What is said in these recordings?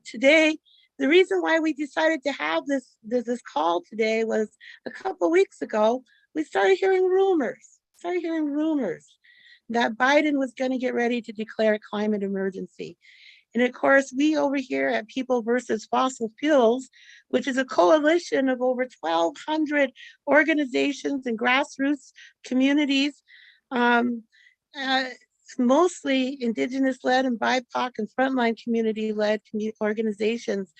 Today, the reason why we decided to have this call today was a couple weeks ago, we started hearing rumors that Biden was going to get ready to declare a climate emergency. And of course, we over here at People versus Fossil Fuels, which is a coalition of over 1,200 organizations and grassroots communities, um, uh, mostly Indigenous-led and BIPOC and frontline community-led organizations,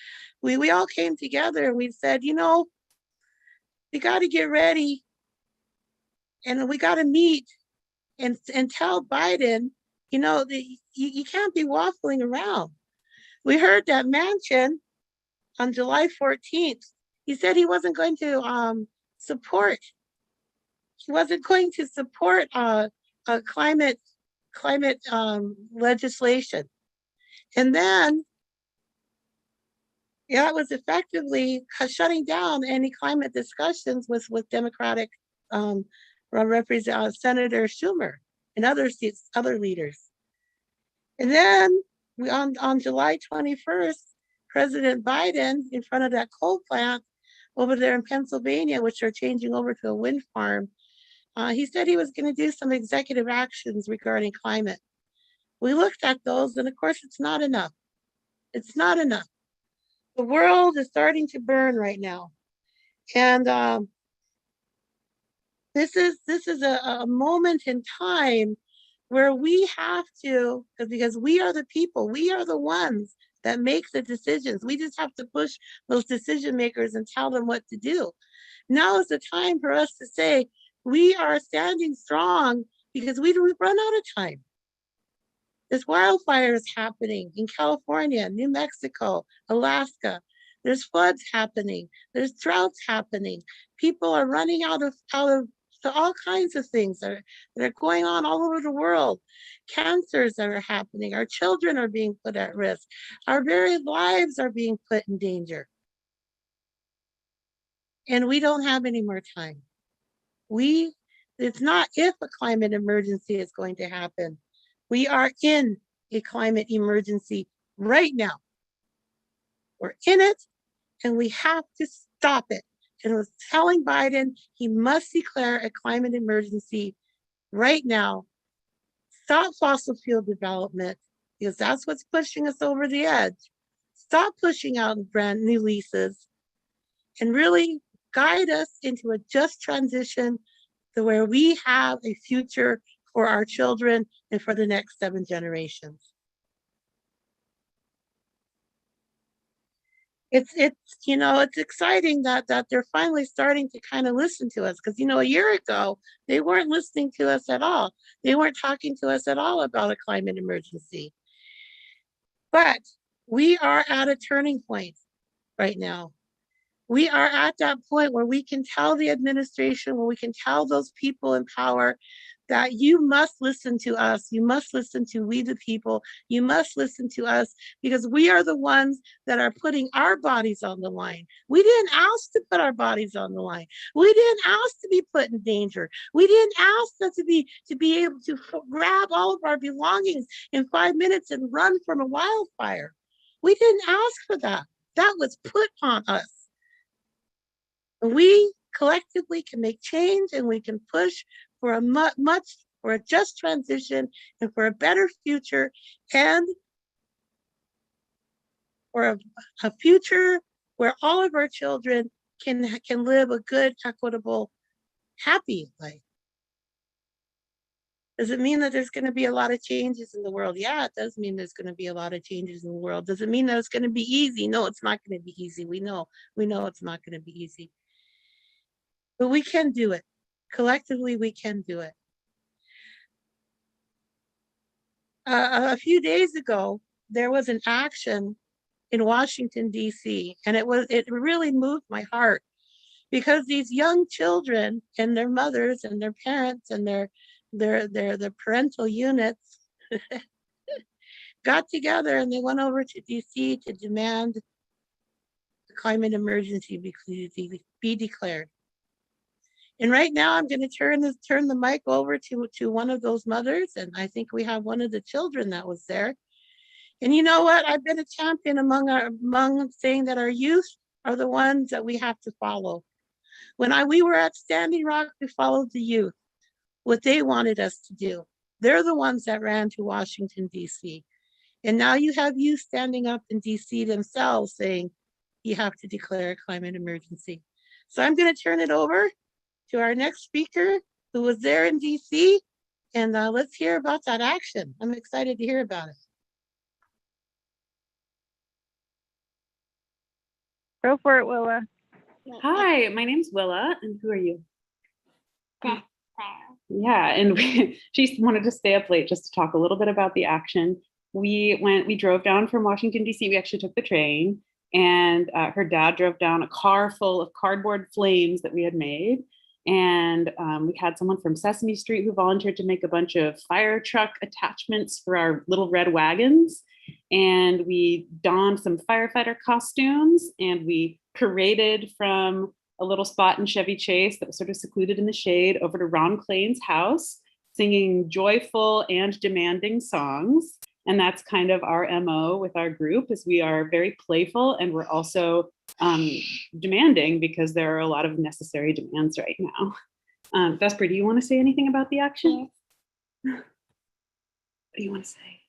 we all came together and we said, we got to get ready and we got to meet and tell Biden, you can't be waffling around. We heard that Manchin on July 14th, he said he wasn't going to support. He wasn't going to support climate legislation, and then it was effectively shutting down any climate discussions with Democratic Senator Schumer and other leaders. And then on July 21st, President Biden, in front of that coal plant over there in Pennsylvania, which are changing over to a wind farm, he said he was going to do some executive actions regarding climate. We looked at those, and of course, it's not enough. It's not enough. The world is starting to burn right now, and this is a moment in time where we have to, because we are the people, we are the ones that make the decisions. We just have to push those decision makers and tell them what to do. Now is the time for us to say, we are standing strong because we've run out of time. There's wildfires happening in California, New Mexico, Alaska. There's floods happening. There's droughts happening. People are running out of all kinds of things that are going on all over the world. Cancers that are happening. Our children are being put at risk. Our very lives are being put in danger. And we don't have any more time. It's not if a climate emergency is going to happen. We are in a climate emergency right now. We're in it, and we have to stop it. And was telling Biden he must declare a climate emergency right now. Stop fossil fuel development, because that's what's pushing us over the edge. Stop pushing out brand new leases and really guide us into a just transition to where we have a future for our children and for the next 7 generations. It's exciting that they're finally starting to kind of listen to us, because a year ago they weren't listening to us at all. They weren't talking to us at all about a climate emergency. But we are at a turning point right now. We are at that point where we can tell the administration, where we can tell those people in power that you must listen to us. You must listen to we the people. You must listen to us, because we are the ones that are putting our bodies on the line. We didn't ask to put our bodies on the line. We didn't ask to be put in danger. We didn't ask them to be able to grab all of our belongings in 5 minutes and run from a wildfire. We didn't ask for that. That was put on us. We collectively can make change, and we can push for for a just transition and for a better future, and for a future where all of our children can live a good, equitable, happy life. Does it mean that there's going to be a lot of changes in the world? Yeah, it does mean there's going to be a lot of changes in the world. Does it mean that it's going to be easy? No, it's not going to be easy. We know it's not going to be easy. But we can do it. Collectively, we can do it. A few days ago, there was an action in Washington, D.C., and it really moved my heart, because these young children and their mothers and their parents and their parental units got together, and they went over to D.C. to demand the climate emergency be declared. And right now, I'm going to turn the mic over to one of those mothers, and I think we have one of the children that was there. And you know what? I've been a champion among saying that our youth are the ones that we have to follow. When we were at Standing Rock, we followed the youth, what they wanted us to do. They're the ones that ran to Washington, D.C. And now you have youth standing up in D.C. themselves saying you have to declare a climate emergency. So I'm going to turn it over to our next speaker who was there in D.C. And let's hear about that action. I'm excited to hear about it. Go for it, Willa. Hi, my name's Willa, and who are you? Yeah, and she wanted to stay up late just to talk a little bit about the action. We drove down from Washington, D.C. We actually took the train, and her dad drove down a car full of cardboard flames that we had made. And we had someone from Sesame Street who volunteered to make a bunch of fire truck attachments for our little red wagons. And we donned some firefighter costumes, and we paraded from a little spot in Chevy Chase that was sort of secluded in the shade over to Ron Klain's house, singing joyful and demanding songs. And that's kind of our MO with our group, is we are very playful, and we're also demanding, because there are a lot of necessary demands right now. Vesper, do you want to say anything about the action? What do you want to say?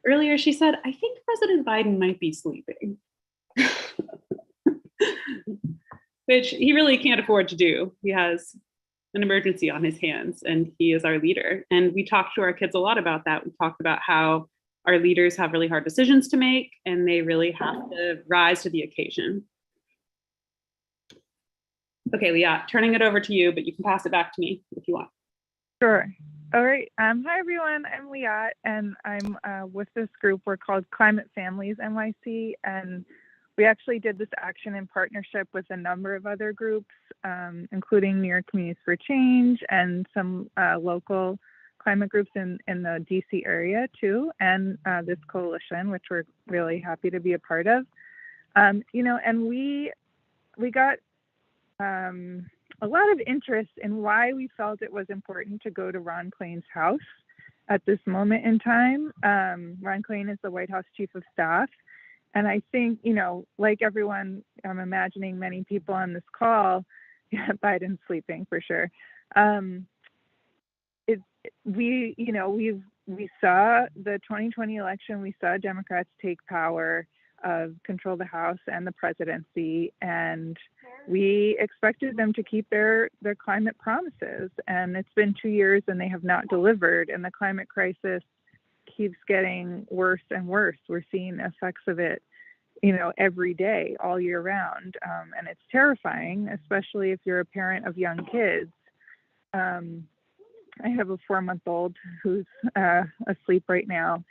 Earlier, she said, I think President Biden might be sleeping. Which he really can't afford to do. He has an emergency on his hands, and he is our leader. And we talked to our kids a lot about that. We talked about how our leaders have really hard decisions to make, and they really have to rise to the occasion. Okay, Leah, turning it over to you, but you can pass it back to me if you want. Sure. All right. Hi, everyone. I'm Liat, and I'm with this group. We're called Climate Families NYC, and we actually did this action in partnership with a number of other groups, including New York Communities for Change and some local climate groups in the DC area too, and this coalition, which we're really happy to be a part of. You know, and we got a lot of interest in why we felt it was important to go to Ron Klain's house at this moment in time. Ron Klain is the White House Chief of Staff. And I think, you know, like everyone, I'm imagining many people on this call, yeah, Biden's sleeping for sure. We saw the 2020 election, we saw Democrats take power, control the House and the presidency, and we expected them to keep their climate promises. And it's been 2 years and they have not delivered, and the climate crisis keeps getting worse and worse. We're seeing effects of it, you know, every day, all year round. And it's terrifying, especially if you're a parent of young kids. I have a 4-month-old who's asleep right now.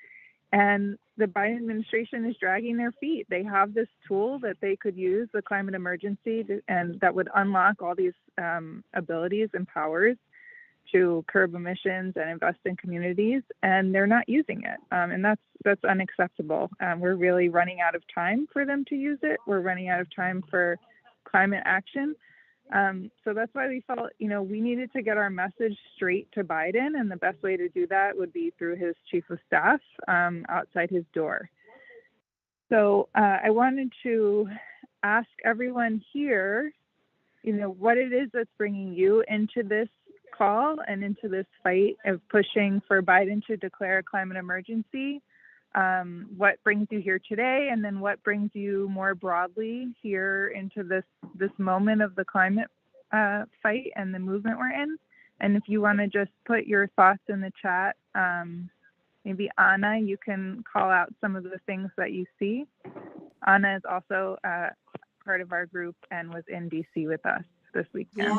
And the Biden administration is dragging their feet. They have this tool that they could use, the climate emergency, and that would unlock all these abilities and powers to curb emissions and invest in communities, and they're not using it. And that's unacceptable. We're really running out of time for them to use it. We're running out of time for climate action. So that's why we felt, you know, we needed to get our message straight to Biden, and the best way to do that would be through his chief of staff outside his door. So I wanted to ask everyone here, you know, what it is that's bringing you into this call and into this fight of pushing for Biden to declare a climate emergency. What brings you here today, and then what brings you more broadly here into this moment of the climate fight and the movement we're in. And if you want to just put your thoughts in the chat, maybe Anna, you can call out some of the things that you see. Anna is also part of our group and was in DC with us this weekend.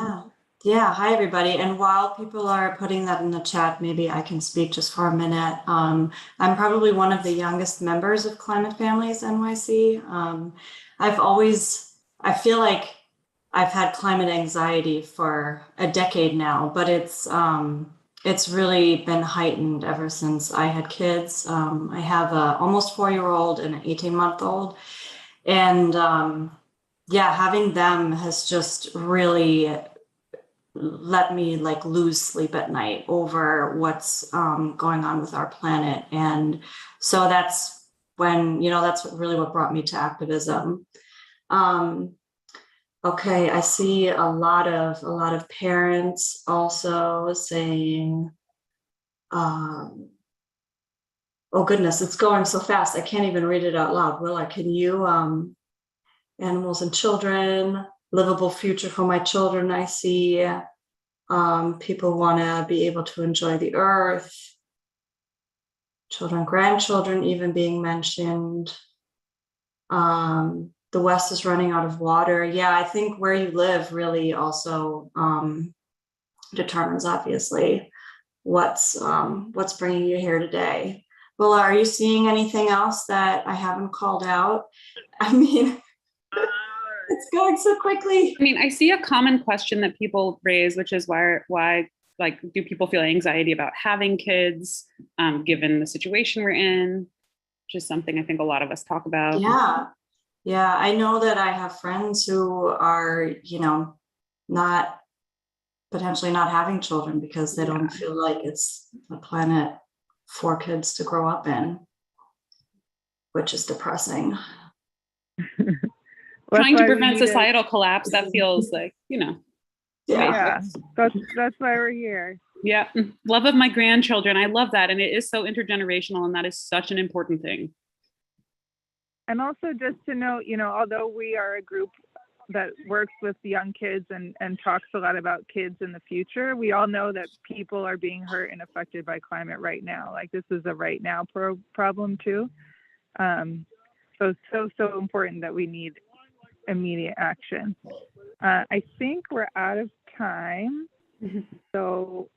Yeah. Hi, everybody. And while people are putting that in the chat, maybe I can speak just for a minute. I'm probably one of the youngest members of Climate Families NYC. I feel like I've had climate anxiety for a decade now, but it's really been heightened ever since I had kids. I have a almost 4-year-old and an 18-month-old. And having them has just really let me like lose sleep at night over what's going on with our planet. And so that's when, that's really what brought me to activism. Okay, I see a lot of parents also saying, oh goodness, it's going so fast. I can't even read it out loud. Willa, can you, animals and children, livable future for my children. I see people want to be able to enjoy the earth. Children, grandchildren even being mentioned. The West is running out of water. Yeah, I think where you live really also determines, obviously, what's bringing you here today. Well, are you seeing anything else that I haven't called out? I mean, it's going so quickly. I mean, I see a common question that people raise, which is why like, do people feel anxiety about having kids, given the situation we're in, which is something I think a lot of us talk about. Yeah, I know that I have friends who are, not potentially not having children because they don't feel like it's a planet for kids to grow up in, which is depressing. Trying to prevent societal collapse, that feels like, Yeah, that's why we're here. Yeah, love of my grandchildren. I love that. And it is so intergenerational, and that is such an important thing. And also just to note, although we are a group that works with young kids and talks a lot about kids in the future, we all know that people are being hurt and affected by climate right now. Like, this is a right now problem too. So it's so important that we need immediate action. I think we're out of time. So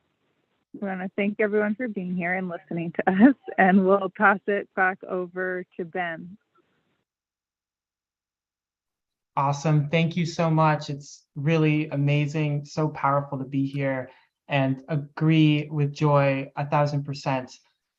I want to thank everyone for being here and listening to us, and we'll pass it back over to Ben. Awesome. Thank you so much. It's really amazing, so powerful to be here, and agree with Joy 1,000%.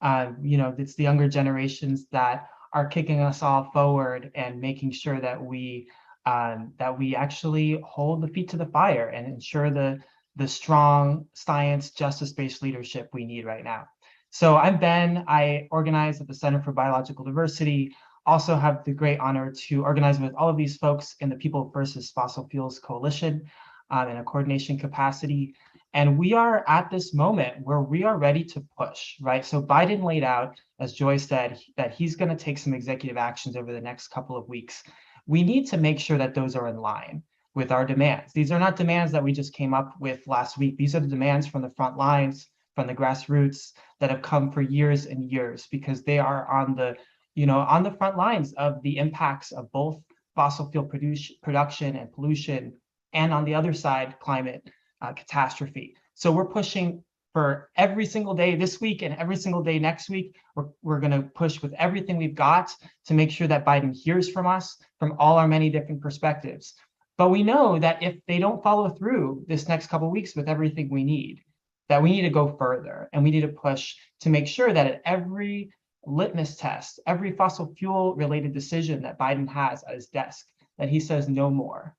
It's the younger generations that are kicking us all forward and making sure that we actually hold the feet to the fire and ensure the strong science, justice-based leadership we need right now. So I'm Ben. I organize at the Center for Biological Diversity. Also have the great honor to organize with all of these folks in the People versus Fossil Fuels Coalition in a coordination capacity. And we are at this moment where we are ready to push, right? So Biden laid out, as Joy said, that he's going to take some executive actions over the next couple of weeks. We need to make sure that those are in line with our demands. These are not demands that we just came up with last week. These are the demands from the front lines, from the grassroots, that have come for years and years, because they are on the front lines of the impacts of both fossil fuel production and pollution, and on the other side, climate catastrophe. So we're pushing for every single day this week and every single day next week. We're going to push with everything we've got to make sure that Biden hears from us from all our many different perspectives. But we know that if they don't follow through this next couple of weeks with everything we need, that we need to go further, and we need to push to make sure that at every litmus test, every fossil fuel related decision that Biden has at his desk, that he says no more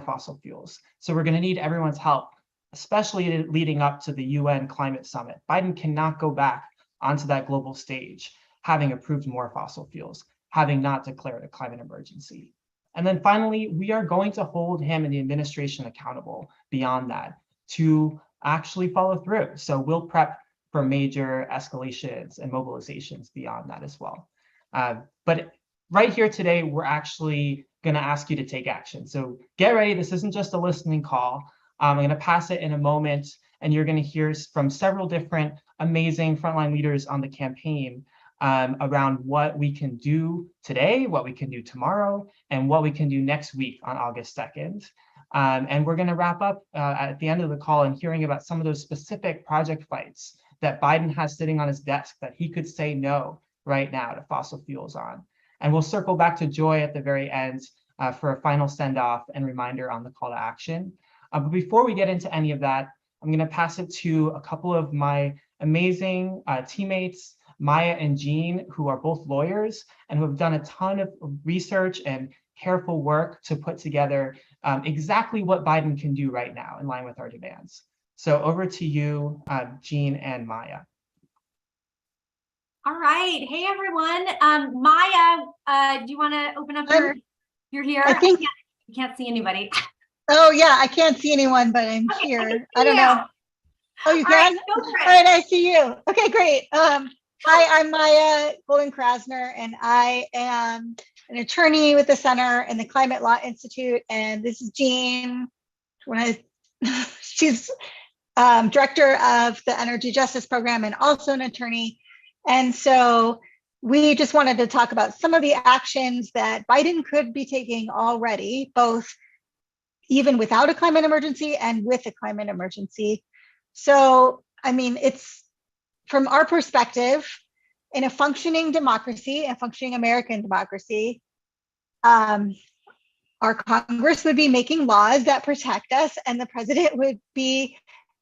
fossil fuels. So we're going to need everyone's help, especially leading up to the UN climate summit. Biden cannot go back onto that global stage having approved more fossil fuels, having not declared a climate emergency. And then finally, we are going to hold him and the administration accountable beyond that to actually follow through. So we'll prep for major escalations and mobilizations beyond that as well. But right here today, we're actually going to ask you to take action. So get ready. This isn't just a listening call. I'm going to pass it in a moment, and you're going to hear from several different amazing frontline leaders on the campaign around what we can do today, what we can do tomorrow, and what we can do next week on August 2nd. And we're going to wrap up at the end of the call and hearing about some of those specific project fights that Biden has sitting on his desk that he could say no right now to fossil fuels on. And we'll circle back to Joy at the very end for a final send-off and reminder on the call to action. But before we get into any of that, I'm going to pass it to a couple of my amazing teammates, Maya and Jean, who are both lawyers and who have done a ton of research and careful work to put together exactly what Biden can do right now in line with our demands. So over to you, Jean and Maya. All right. Hey, everyone. Maya, do you want to open up you're here? I think. I can't see anybody. Oh, yeah, I can't see anyone, but I'm here. I don't know. Oh, you All right, can? go for it. All right, I see you. Okay, great. Hi, I'm Maya Golden-Krasner, and I am an attorney with the Center and the Climate Law Institute. And this is Jean. She's director of the Energy Justice Program and also an attorney. And so we just wanted to talk about some of the actions that Biden could be taking already, both even without a climate emergency and with a climate emergency. So, I mean, it's from our perspective, in a functioning democracy, a functioning American democracy, our Congress would be making laws that protect us, and the president would be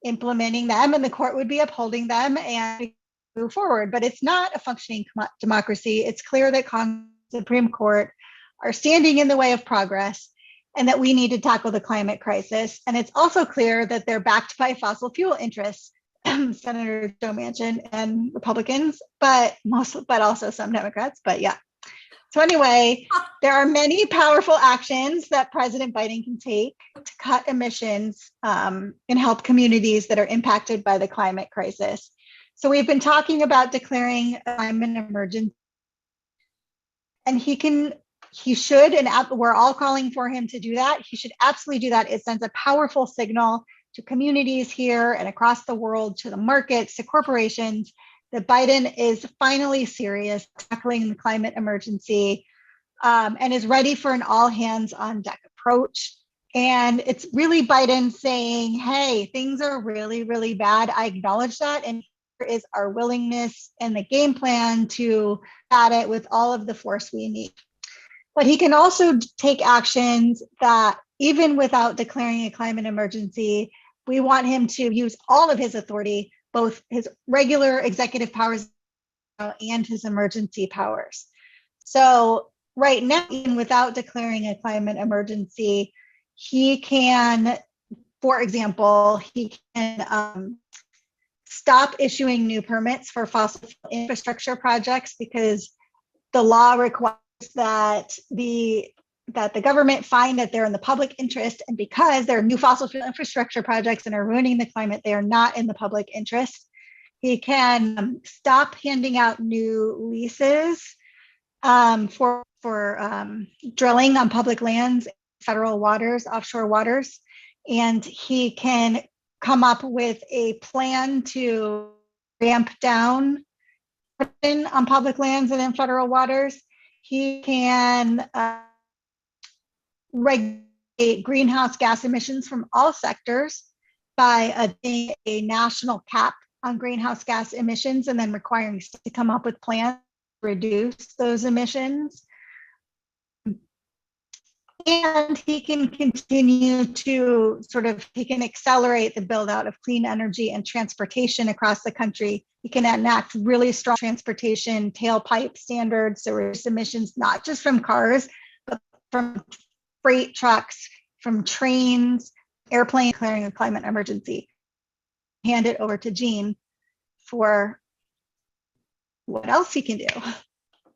implementing them, and the court would be upholding them and move forward. But it's not a functioning democracy. It's clear that Congress, Supreme Court are standing in the way of progress, and that we need to tackle the climate crisis. And it's also clear that they're backed by fossil fuel interests, Senator Joe Manchin and Republicans, but also some Democrats. But yeah. So anyway, there are many powerful actions that President Biden can take to cut emissions and help communities that are impacted by the climate crisis. So we've been talking about declaring a climate emergency, and he should, and we're all calling for him to do that. He should absolutely do that. It sends a powerful signal to communities here and across the world, to the markets, to corporations, that Biden is finally serious tackling the climate emergency and is ready for an all hands on deck approach. And it's really Biden saying, hey, things are really, really bad. I acknowledge that. And here is our willingness and the game plan to at it with all of the force we need. But he can also take actions that, even without declaring a climate emergency, we want him to use all of his authority, both his regular executive powers and his emergency powers. So right now, even without declaring a climate emergency, he can, for example, he can stop issuing new permits for fossil fuel infrastructure projects, because the law requires that the government find that they're in the public interest, and because they're new fossil fuel infrastructure projects and are ruining the climate, they are not in the public interest. He can stop handing out new leases for drilling on public lands, federal waters, offshore waters, and he can come up with a plan to ramp down on public lands and in federal waters. He can regulate greenhouse gas emissions from all sectors by a national cap on greenhouse gas emissions, and then requiring states to come up with plans to reduce those emissions. And he can continue to he can accelerate the build out of clean energy and transportation across the country. He can enact really strong transportation tailpipe standards to reduce emissions, not just from cars, but from freight trucks, from trains, airplanes, declaring a climate emergency. Hand it over to Jean for what else he can do.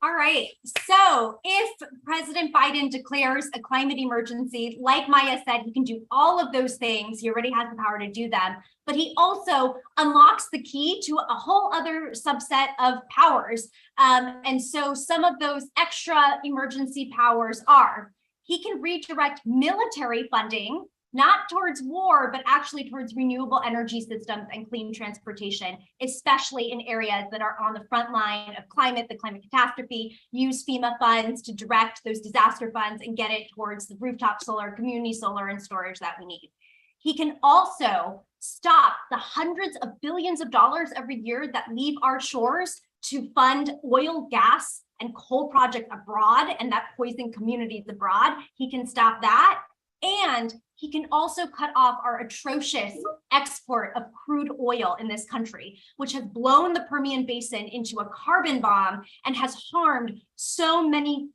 All right. So if President Biden declares a climate emergency, like Maya said, he can do all of those things. He already has the power to do them, but he also unlocks the key to a whole other subset of powers. And so some of those extra emergency powers are, he can redirect military funding, not towards war, but actually towards renewable energy systems and clean transportation, especially in areas that are on the front line of the climate catastrophe. Use FEMA funds to direct those disaster funds and get it towards the rooftop solar, community solar, and storage that we need. He can also stop the hundreds of billions of dollars every year that leave our shores to fund oil, gas, and coal projects abroad, and that poison communities abroad. He can stop that. And he can also cut off our atrocious export of crude oil in this country, which has blown the Permian Basin into a carbon bomb and has harmed so many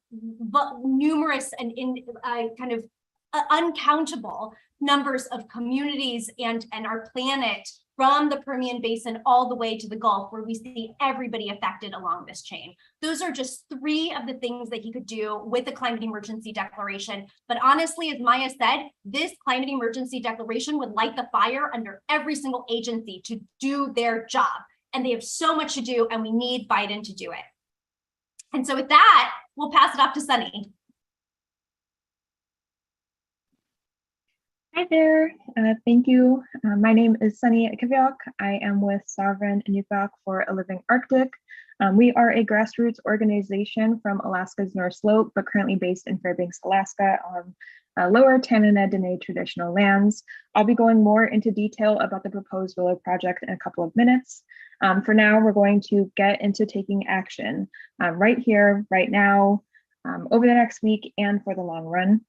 numerous and uncountable numbers of communities and our planet from the Permian Basin all the way to the Gulf, where we see everybody affected along this chain. Those are just 3 of the things that he could do with the climate emergency declaration. But honestly, as Maya said, this climate emergency declaration would light the fire under every single agency to do their job. And they have so much to do, and we need Biden to do it. And so with that, we'll pass it off to Sunny. Hi there, thank you. My name is Sunny Kiviak. I am with Sovereign Inupiaq for a Living Arctic. We are a grassroots organization from Alaska's North Slope, but currently based in Fairbanks, Alaska on lower Tanana Dene traditional lands. I'll be going more into detail about the proposed Willow project in a couple of minutes. For now, we're going to get into taking action right here, right now, over the next week and for the long run.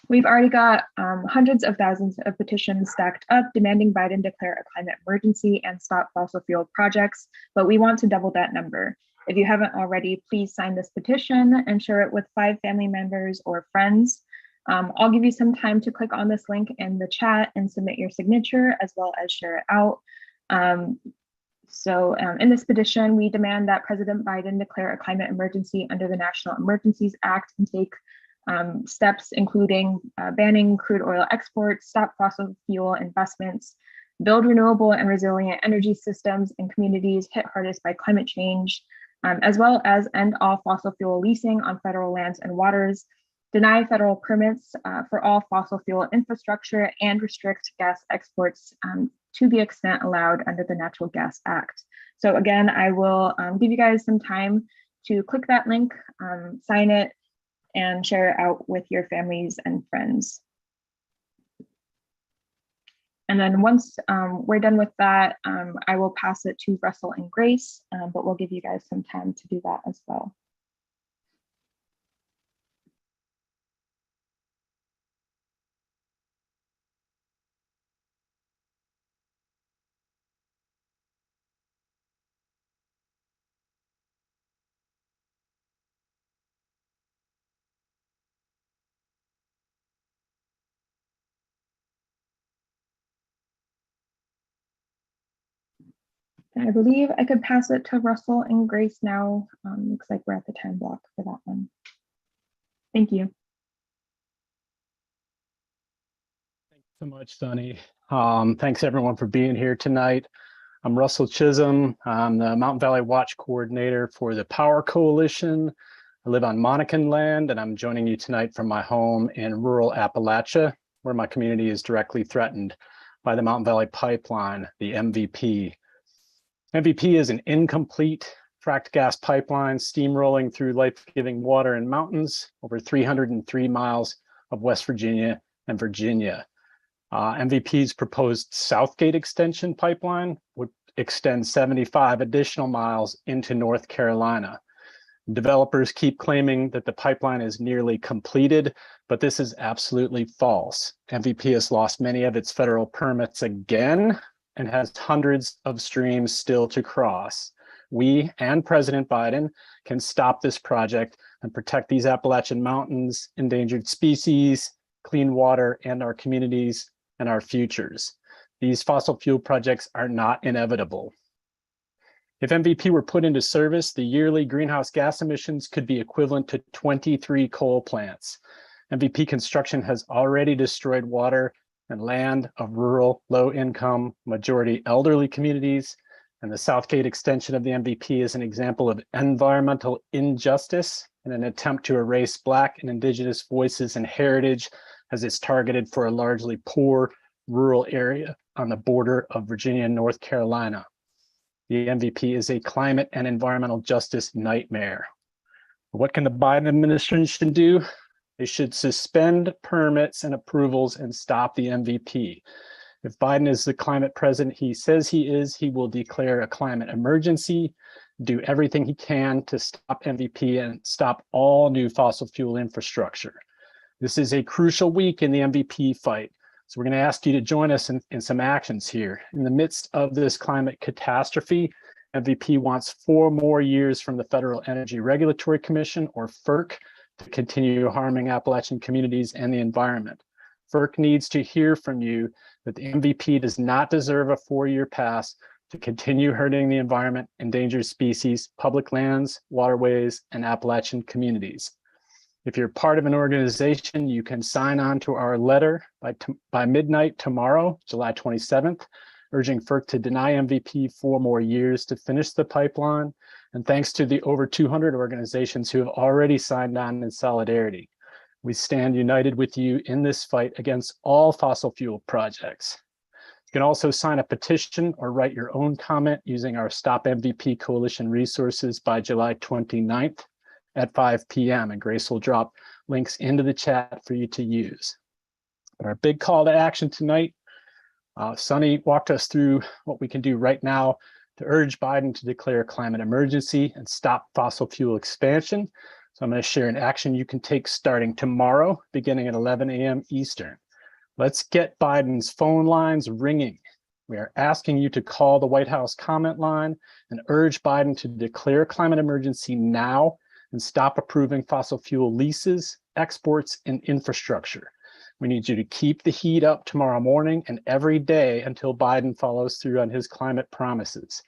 We've already got hundreds of thousands of petitions stacked up demanding Biden declare a climate emergency and stop fossil fuel projects, but we want to double that number. If you haven't already, please sign this petition and share it with 5 family members or friends. I'll give you some time to click on this link in the chat and submit your signature as well as share it out. In this petition, we demand that President Biden declare a climate emergency under the National Emergencies Act and take steps including banning crude oil exports, stop fossil fuel investments, build renewable and resilient energy systems in communities hit hardest by climate change, as well as end all fossil fuel leasing on federal lands and waters, deny federal permits for all fossil fuel infrastructure, and restrict gas exports to the extent allowed under the Natural Gas Act. So again, I will give you guys some time to click that link, sign it, and share it out with your families and friends. And then once we're done with that, I will pass it to Russell and Grace, but we'll give you guys some time to do that as well. I believe I could pass it to Russell and Grace now. Looks like we're at the time block for that one. Thank you. Thanks so much, Sunny. Thanks everyone for being here tonight. I'm Russell Chisholm. I'm the Mountain Valley Watch Coordinator for the Power Coalition. I live on Monacan land, and I'm joining you tonight from my home in rural Appalachia, where my community is directly threatened by the Mountain Valley Pipeline, the MVP. MVP is an incomplete fracked gas pipeline steamrolling through life-giving water and mountains over 303 miles of West Virginia and Virginia. MVP's proposed Southgate extension pipeline would extend 75 additional miles into North Carolina. Developers keep claiming that the pipeline is nearly completed, but this is absolutely false. MVP has lost many of its federal permits again and has hundreds of streams still to cross. We and President Biden can stop this project and protect these Appalachian mountains, endangered species, clean water, and our communities and our futures. These fossil fuel projects are not inevitable. If MVP were put into service, the yearly greenhouse gas emissions could be equivalent to 23 coal plants. MVP construction has already destroyed water and land of rural, low-income, majority elderly communities, and the Southgate extension of the MVP is an example of environmental injustice and an attempt to erase Black and Indigenous voices and heritage, as it's targeted for a largely poor rural area on the border of Virginia and North Carolina. The MVP is a climate and environmental justice nightmare. What can the Biden administration do? They should suspend permits and approvals and stop the MVP. If Biden is the climate president he says he is, he will declare a climate emergency, do everything he can to stop MVP and stop all new fossil fuel infrastructure. This is a crucial week in the MVP fight. So we're going to ask you to join us in some actions here. In the midst of this climate catastrophe, MVP wants 4 more years from the Federal Energy Regulatory Commission, or FERC, to continue harming Appalachian communities and the environment. FERC needs to hear from you that the MVP does not deserve a 4-year pass to continue hurting the environment, endangered species, public lands, waterways, and Appalachian communities. If you're part of an organization, you can sign on to our letter by midnight tomorrow, July 27th, urging FERC to deny MVP 4 more years to finish the pipeline. And thanks to the over 200 organizations who have already signed on in solidarity. We stand united with you in this fight against all fossil fuel projects. You can also sign a petition or write your own comment using our Stop MVP Coalition resources by July 29th at 5 p.m. And Grace will drop links into the chat for you to use. But our big call to action tonight, Sunny walked us through what we can do right now to urge Biden to declare a climate emergency and stop fossil fuel expansion. So I'm going to share an action you can take starting tomorrow, beginning at 11 a.m. Eastern. Let's get Biden's phone lines ringing. We are asking you to call the White House comment line and urge Biden to declare a climate emergency now and stop approving fossil fuel leases, exports, and infrastructure. We need you to keep the heat up tomorrow morning and every day until Biden follows through on his climate promises.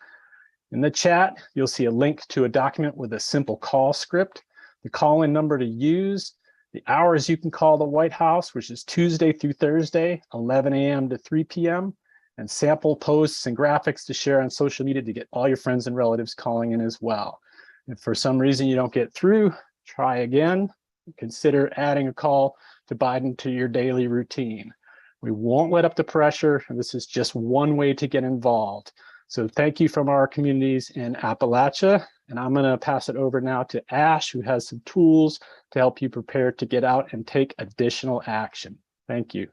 In the chat, you'll see a link to a document with a simple call script, the call-in number to use, the hours you can call the White House, which is Tuesday through Thursday, 11 a.m. to 3 p.m., and sample posts and graphics to share on social media to get all your friends and relatives calling in as well. If for some reason you don't get through, try again. Consider adding a call to Biden to your daily routine. We won't let up the pressure, and this is just one way to get involved. So thank you from our communities in Appalachia, and I'm gonna pass it over now to Ash, who has some tools to help you prepare to get out and take additional action. Thank you.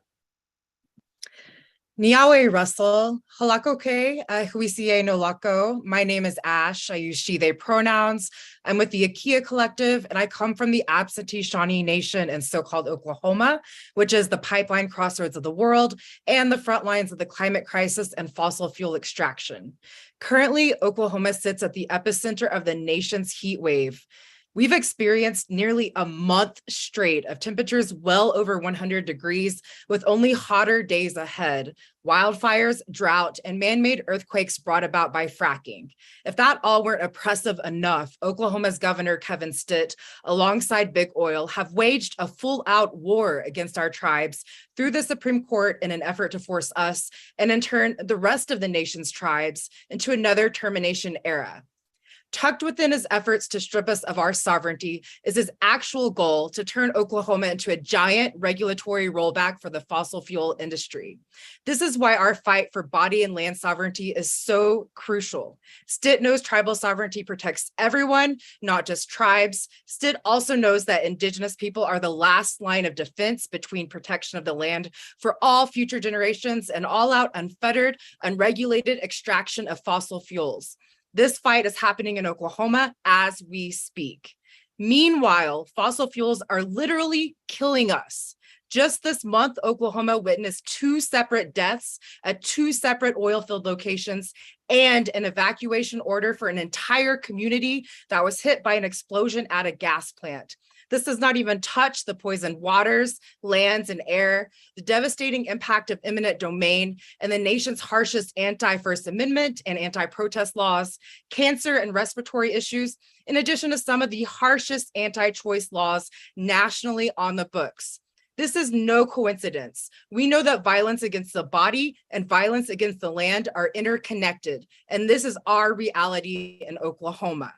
Niawe Russell, Halakoke, Huisie no Lako. My name is Ash. I use she, they pronouns. I'm with the Akia Collective, and I come from the Absentee Shawnee Nation in so-called Oklahoma, which is the pipeline crossroads of the world and the front lines of the climate crisis and fossil fuel extraction. Currently, Oklahoma sits at the epicenter of the nation's heat wave. We've experienced nearly a month straight of temperatures well over 100 degrees with only hotter days ahead, wildfires, drought, and man-made earthquakes brought about by fracking. If that all weren't oppressive enough, Oklahoma's Governor Kevin Stitt, alongside Big Oil, have waged a full-out war against our tribes through the Supreme Court in an effort to force us, and in turn, the rest of the nation's tribes, into another termination era. Tucked within his efforts to strip us of our sovereignty is his actual goal to turn Oklahoma into a giant regulatory rollback for the fossil fuel industry. This is why our fight for body and land sovereignty is so crucial. Stitt knows tribal sovereignty protects everyone, not just tribes. Stitt also knows that Indigenous people are the last line of defense between protection of the land for all future generations and all-out unfettered, unregulated extraction of fossil fuels. This fight is happening in Oklahoma as we speak. Meanwhile, fossil fuels are literally killing us. Just this month, Oklahoma witnessed 2 separate deaths at 2 separate oil field locations and an evacuation order for an entire community that was hit by an explosion at a gas plant. This does not even touch the poisoned waters, lands, and air, the devastating impact of eminent domain, and the nation's harshest anti-First Amendment and anti-protest laws, cancer and respiratory issues, in addition to some of the harshest anti-choice laws nationally on the books. This is no coincidence. We know that violence against the body and violence against the land are interconnected, and this is our reality in Oklahoma.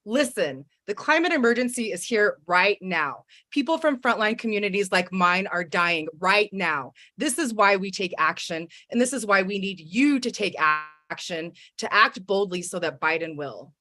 Listen, the climate emergency is here right now. People from frontline communities like mine are dying right now. This is why we take action, and this is why we need you to take action, to act boldly so that Biden will.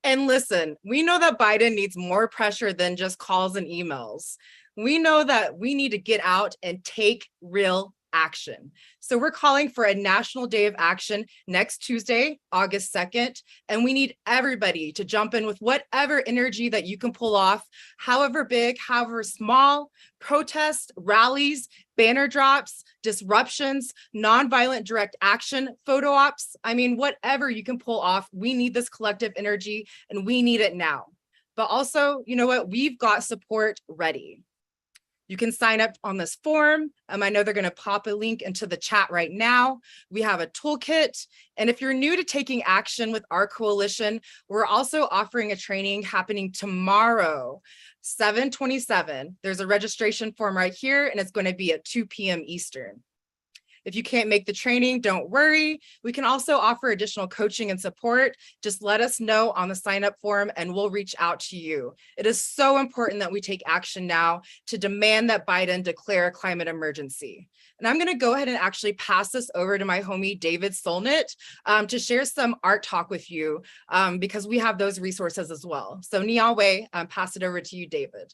And listen, we know that Biden needs more pressure than just calls and emails. We know that we need to get out and take real action. So we're calling for a national day of action next Tuesday, August 2nd, and we need everybody to jump in with whatever energy that you can pull off, however big, however small, protests, rallies, banner drops, disruptions, nonviolent direct action, photo ops. I mean, whatever you can pull off, we need this collective energy and we need it now. But also, you know what? We've got support ready. You can sign up on this form. I know they're going to pop a link into the chat right now. We have a toolkit. And if you're new to taking action with our coalition, we're also offering a training happening tomorrow, 7/27. There's a registration form right here, and it's going to be at 2 p.m. Eastern. If you can't make the training, don't worry. We can also offer additional coaching and support. Just let us know on the sign up form and we'll reach out to you. It is so important that we take action now to demand that Biden declare a climate emergency. And I'm gonna go ahead and actually pass this over to my homie, David Solnit, to share some art talk with you because we have those resources as well. So Niawe, pass it over to you, David.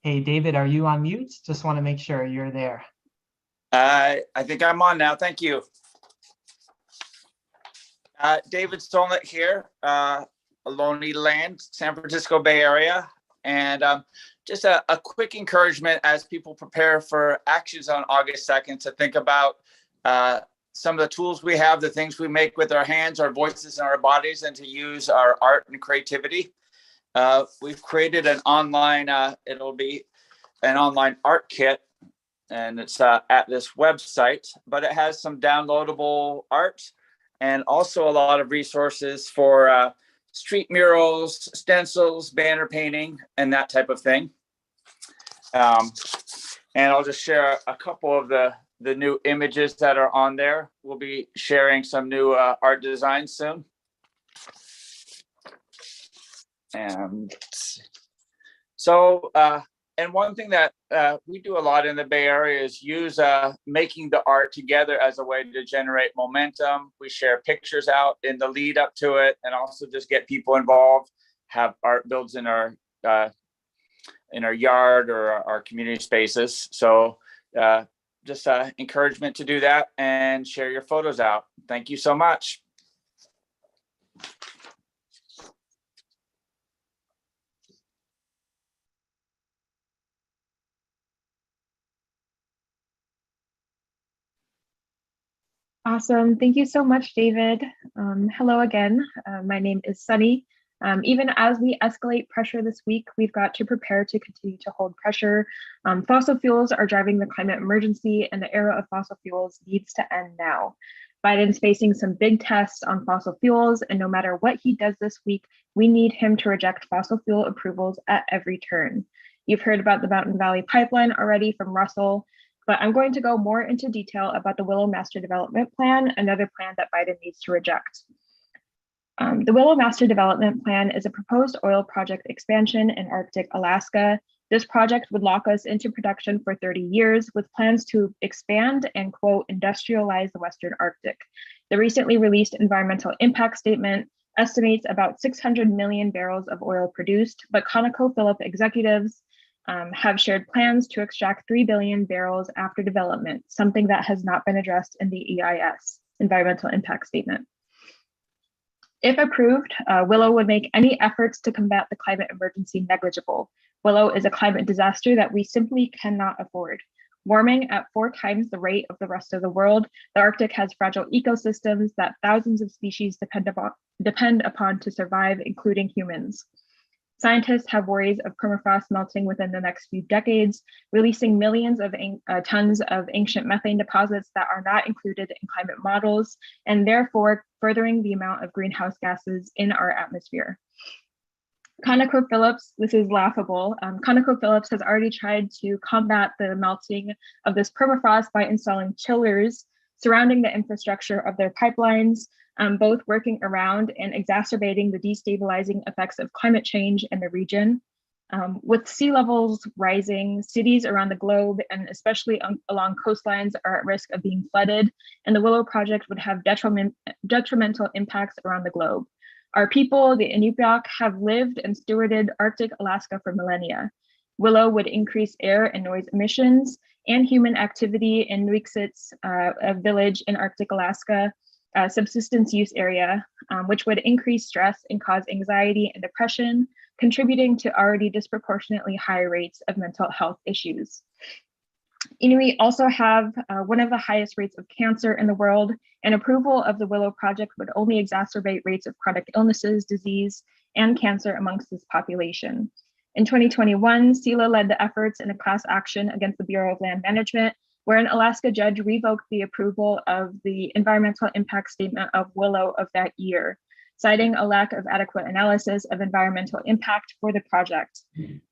Hey, David, are you on mute? Just want to make sure you're there. I think I'm on now. Thank you. David Stolnit here, Lonely Land, San Francisco Bay Area. And just a quick encouragement as people prepare for actions on August 2nd to think about some of the tools we have, the things we make with our hands, our voices, and our bodies, and to use our art and creativity. We've created an online, it'll be an online art kit, and it's at this website, but it has some downloadable art and also a lot of resources for street murals, stencils, banner painting, and that type of thing. And I'll just share a couple of the new images that are on there. We'll be sharing some new art designs soon. And so, and one thing that we do a lot in the Bay Area is use making the art together as a way to generate momentum. We share pictures out in the lead up to it, and also just get people involved, have art builds in our yard or our community spaces. So just encouragement to do that and share your photos out. Thank you so much. Awesome. Thank you so much, David. Hello again. My name is Sunny. Even as we escalate pressure this week, we've got to prepare to continue to hold pressure. Fossil fuels are driving the climate emergency, and the era of fossil fuels needs to end now. Biden's facing some big tests on fossil fuels, and no matter what he does this week, we need him to reject fossil fuel approvals at every turn. You've heard about the Mountain Valley Pipeline already from Russell, but I'm going to go more into detail about the Willow Master Development Plan, another plan that Biden needs to reject. The Willow Master Development Plan is a proposed oil project expansion in Arctic Alaska. This project would lock us into production for 30 years with plans to expand and, quote, industrialize the Western Arctic. The recently released environmental impact statement estimates about 600 million barrels of oil produced, but ConocoPhillips executives have shared plans to extract 3 billion barrels after development, something that has not been addressed in the EIS, environmental impact statement. If approved, Willow would make any efforts to combat the climate emergency negligible. Willow is a climate disaster that we simply cannot afford. Warming at 4 times the rate of the rest of the world, the Arctic has fragile ecosystems that thousands of species depend upon to survive, including humans. Scientists have worries of permafrost melting within the next few decades, releasing millions of tons of ancient methane deposits that are not included in climate models, and therefore furthering the amount of greenhouse gases in our atmosphere. ConocoPhillips, this is laughable. ConocoPhillips has already tried to combat the melting of this permafrost by installing chillers surrounding the infrastructure of their pipelines, both working around and exacerbating the destabilizing effects of climate change in the region. With sea levels rising, cities around the globe, and especially along coastlines, are at risk of being flooded, and the Willow Project would have detrimental impacts around the globe. Our people, the Inupiaq, have lived and stewarded Arctic Alaska for millennia. Willow would increase air and noise emissions and human activity in Nuiqsut's a village in Arctic Alaska. subsistence use area, which would increase stress and cause anxiety and depression, contributing to already disproportionately high rates of mental health issues. Inuit also have one of the highest rates of cancer in the world, and approval of the Willow Project would only exacerbate rates of chronic illnesses, disease, and cancer amongst this population. In 2021, SELA led the efforts in a class action against the Bureau of Land Management, where an Alaska judge revoked the approval of the environmental impact statement of Willow of that year, citing a lack of adequate analysis of environmental impact for the project.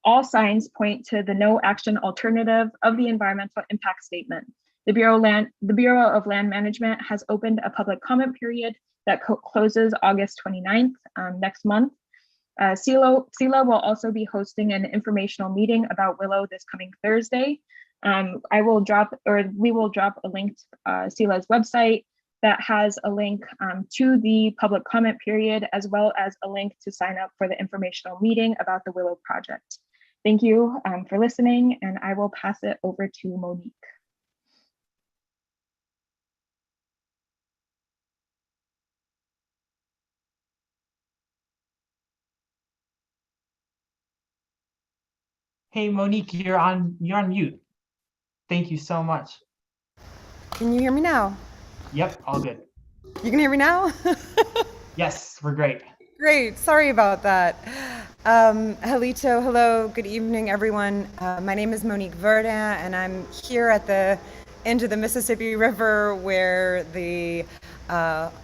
All signs point to the no action alternative of the environmental impact statement. The Bureau of Land Management has opened a public comment period that closes August 29th, next month. SELA will also be hosting an informational meeting about Willow this coming Thursday. We will drop a link to SELA's website that has a link to the public comment period, as well as a link to sign up for the informational meeting about the Willow Project. Thank you for listening, and I will pass it over to Monique. Hey, Monique, you're on mute. Thank you so much. Can you hear me now? Yep, all good. You can hear me now? Yes, we're great. Great, sorry about that. Halito, hello, good evening, everyone. My name is Monique Verdin, and I'm here at the end of the Mississippi River where the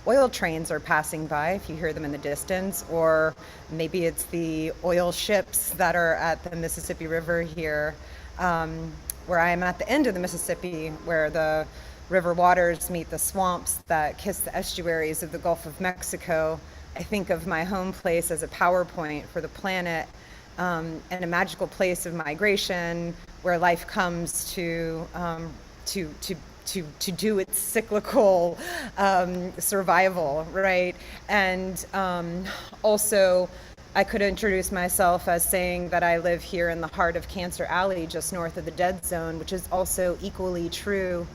oil trains are passing by, if you hear them in the distance, or maybe it's the oil ships that are at the Mississippi River here, where I am at the end of the Mississippi, where the river waters meet the swamps that kiss the estuaries of the Gulf of Mexico. I think of my home place as a power point for the planet, and a magical place of migration where life comes to do its cyclical survival, right? And also, I could introduce myself as saying that I live here in the heart of Cancer Alley, just north of the dead zone, which is also equally true.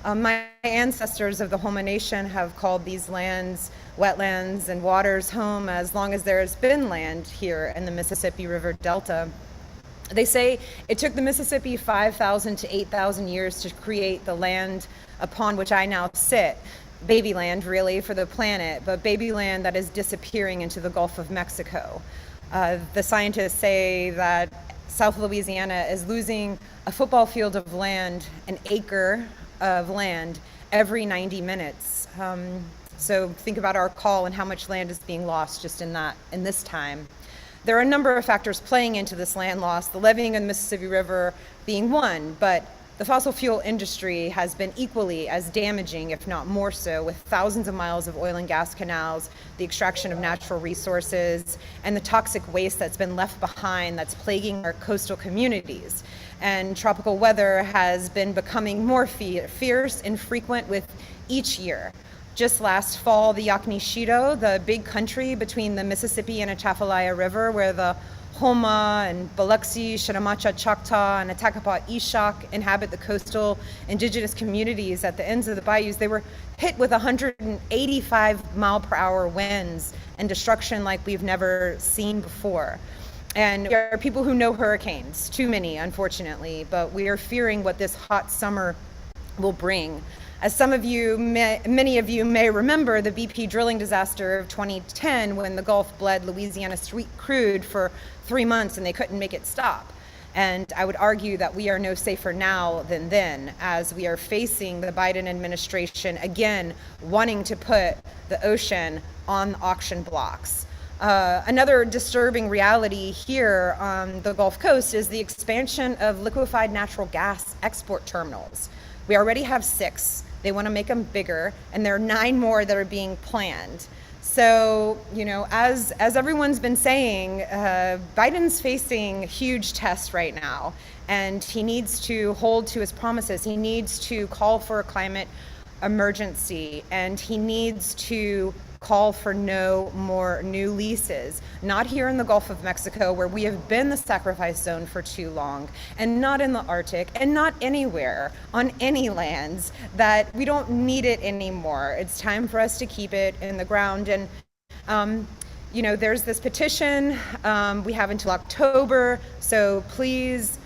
My ancestors of the Houma Nation have called these lands, wetlands, and waters home as long as there has been land here in the Mississippi River Delta. They say it took the Mississippi 5,000 to 8,000 years to create the land upon which I now sit. Baby land, really, for the planet, but baby land that is disappearing into the Gulf of Mexico. The scientists say that South Louisiana is losing a football field of land, an acre of land, every 90 minutes. So think about our call and how much land is being lost just in this time. There are a number of factors playing into this land loss, the leveeing of the Mississippi River being one, but the fossil fuel industry has been equally as damaging, if not more so, with thousands of miles of oil and gas canals, the extraction of natural resources, and the toxic waste that's been left behind that's plaguing our coastal communities. And tropical weather has been becoming more fierce and frequent with each year. Just last fall, the Yaquishito, the big country between the Mississippi and Atchafalaya River, where the Houma and Biloxi, Shinamacha, Choctaw, and Attakapaw Ishak inhabit the coastal indigenous communities at the ends of the bayous, they were hit with 185 mile per hour winds and destruction like we've never seen before. And there are people who know hurricanes, too many, unfortunately, but we are fearing what this hot summer will bring. As many of you may remember, the BP drilling disaster of 2010, when the Gulf bled Louisiana sweet crude for 3 months and they couldn't make it stop. And I would argue that we are no safer now than then, as we are facing the Biden administration again wanting to put the ocean on auction blocks. Another disturbing reality here on the Gulf Coast is the expansion of liquefied natural gas export terminals. We already have 6. They want to make them bigger, and there are 9 more that are being planned. So, as everyone's been saying, Biden's facing huge tests right now, and he needs to hold to his promises. He needs to call for a climate emergency, and he needs to call for no more new leases, not here in the Gulf of Mexico, where we have been the sacrifice zone for too long, and not in the Arctic, and not anywhere on any lands, that we don't need it anymore. It's time for us to keep it in the ground. And you know, there's this petition. We have until October, so please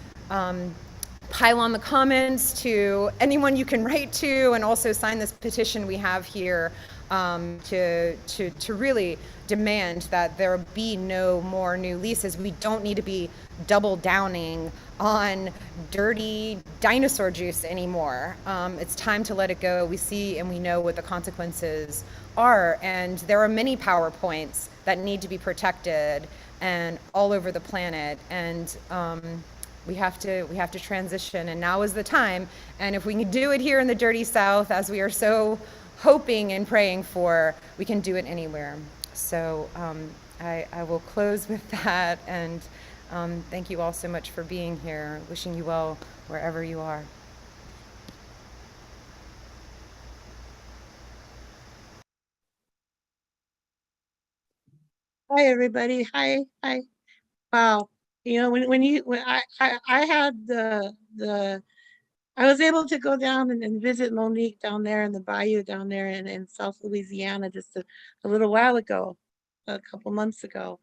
pile on the comments to anyone you can write to, and also sign this petition we have here to really demand that there be no more new leases. We don't need to be double downing on dirty dinosaur juice anymore. It's time to let it go. We see and we know what the consequences are, and there are many PowerPoints that need to be protected and all over the planet, and we have to transition, and now is the time. And if we can do it here in the dirty South, as we are so hoping and praying for, we can do it anywhere. So I will close with that, and thank you all so much for being here. Wishing you well wherever you are. Hi, everybody. Hi. Wow. You know, when I had I was able to go down and visit Monique down there in the bayou down there in South Louisiana just a little while ago, a couple months ago.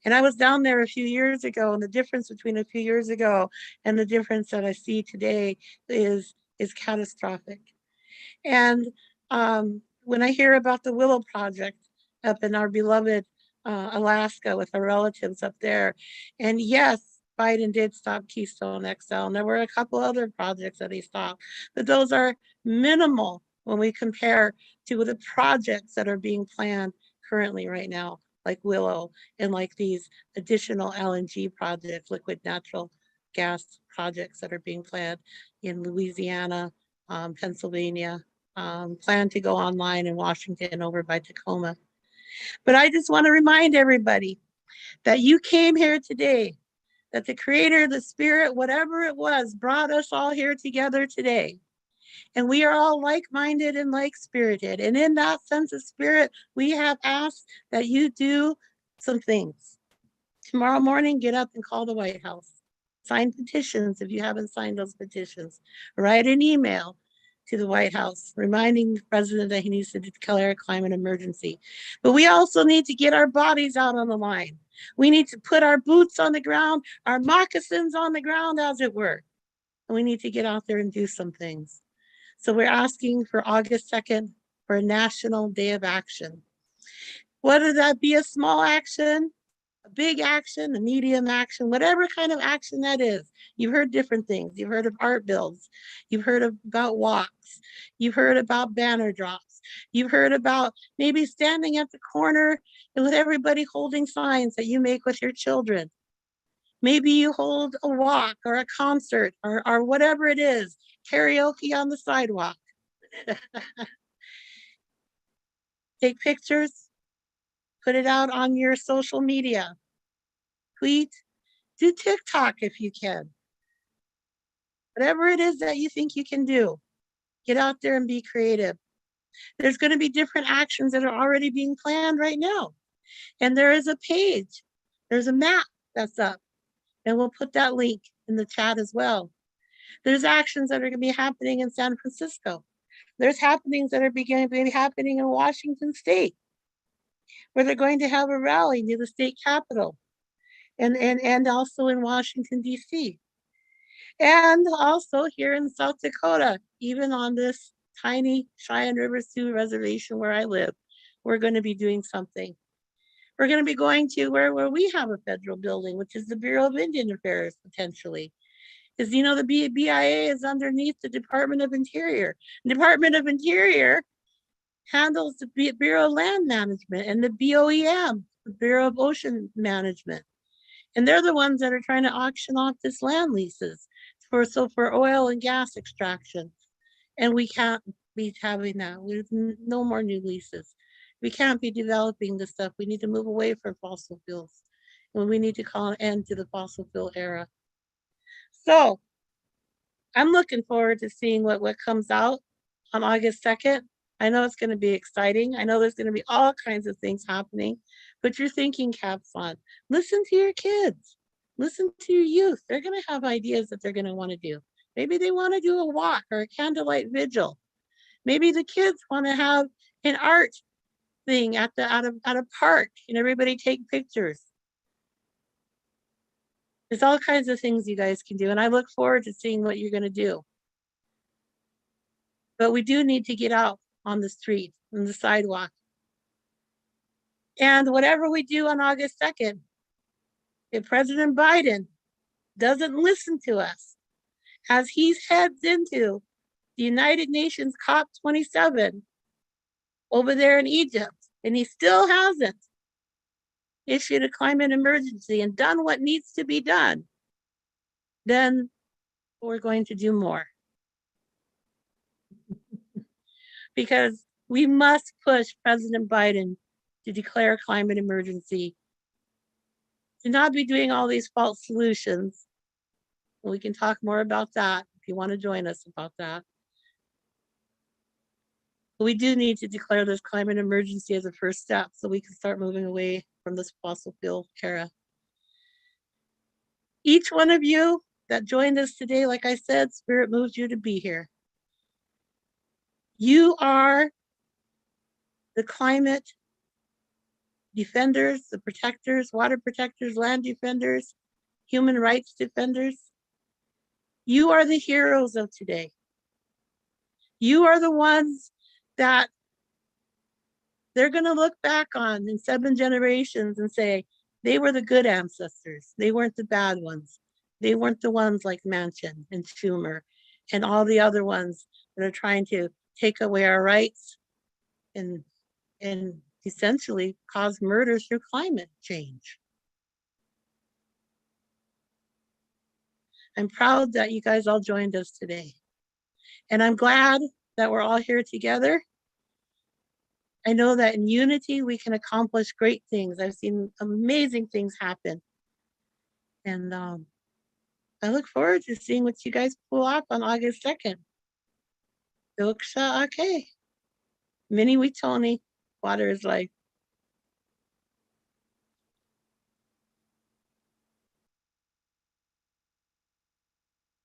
And I was down there a few years ago, and the difference between a few years ago and the difference that I see today is catastrophic. And when I hear about the Willow Project up in our beloved Alaska with our relatives up there, and yes, Biden did stop Keystone XL, and there were a couple other projects that he stopped, but those are minimal when we compare to the projects that are being planned currently right now, like Willow, and like these additional LNG projects, liquid natural gas projects that are being planned in Louisiana, Pennsylvania, plan to go online in Washington over by Tacoma. But I just want to remind everybody that you came here today, that the Creator, the Spirit, whatever it was, brought us all here together today. And we are all like-minded and like-spirited. And in that sense of spirit, we have asked that you do some things. Tomorrow morning, get up and call the White House. Sign petitions if you haven't signed those petitions. Write an email to the White House, reminding the president that he needs to declare a climate emergency. But we also need to get our bodies out on the line. We need to put our boots on the ground, our moccasins on the ground, as it were. And we need to get out there and do some things. So we're asking for August 2nd for a National Day of Action. Whether that be a small action, a big action, a medium action, whatever kind of action that is. You've heard different things. You've heard of art builds. You've heard about walks. You've heard about banner drops. You've heard about maybe standing at the corner and with everybody holding signs that you make with your children. Maybe you hold a walk or a concert or whatever it is, karaoke on the sidewalk. Take pictures, put it out on your social media. Tweet, do TikTok if you can. Whatever it is that you think you can do, get out there and be creative. There's going to be different actions that are already being planned right now. And there is a page, there's a map that's up, and we'll put that link in the chat as well. There's actions that are going to be happening in San Francisco. There's happenings that are beginning to be happening in Washington State, where they're going to have a rally near the state capitol, and also in Washington, D.C. And also here in South Dakota, even on this tiny Cheyenne River Sioux reservation where I live, we're going to be doing something. We're going to be going to where we have a federal building, which is the Bureau of Indian Affairs, potentially. Because, you know, the BIA is underneath the Department of Interior. The Department of Interior handles the Bureau of Land Management and the BOEM, the Bureau of Ocean Management. And they're the ones that are trying to auction off this land leases for oil and gas extraction. And we can't be having that. There's no more new leases. We can't be developing this stuff. We need to move away from fossil fuels. And we need to call an end to the fossil fuel era. So I'm looking forward to seeing what comes out on August 2nd. I know it's going to be exciting. I know there's going to be all kinds of things happening. Put your thinking caps on. Listen to your kids. Listen to your youth. They're going to have ideas that they're going to want to do. Maybe they want to do a walk or a candlelight vigil. Maybe the kids want to have an art thing at a park and everybody take pictures. There's all kinds of things you guys can do, and I look forward to seeing what you're going to do. But we do need to get out on the street, on the sidewalk. And whatever we do on August 2nd, if President Biden doesn't listen to us as he heads into the United Nations COP27 over there in Egypt, and he still hasn't issued a climate emergency and done what needs to be done, then we're going to do more. Because we must push President Biden to declare a climate emergency, to not be doing all these false solutions. We can talk more about that if you want to join us about that. But we do need to declare this climate emergency as a first step so we can start moving away from this fossil fuel era. Each one of you that joined us today, like I said, Spirit moves you to be here. You are the climate defenders, the protectors, water protectors, land defenders, human rights defenders. You are the heroes of today. You are the ones that they're going to look back on in 7 generations and say, they were the good ancestors. They weren't the bad ones. They weren't the ones like Manchin and Schumer and all the other ones that are trying to take away our rights and essentially cause murder through climate change. I'm proud that you guys all joined us today. And I'm glad that we're all here together. I know that in unity, we can accomplish great things. I've seen amazing things happen. And I look forward to seeing what you guys pull off on August 2nd. Doksha Ake. Mini Witoni, water is life.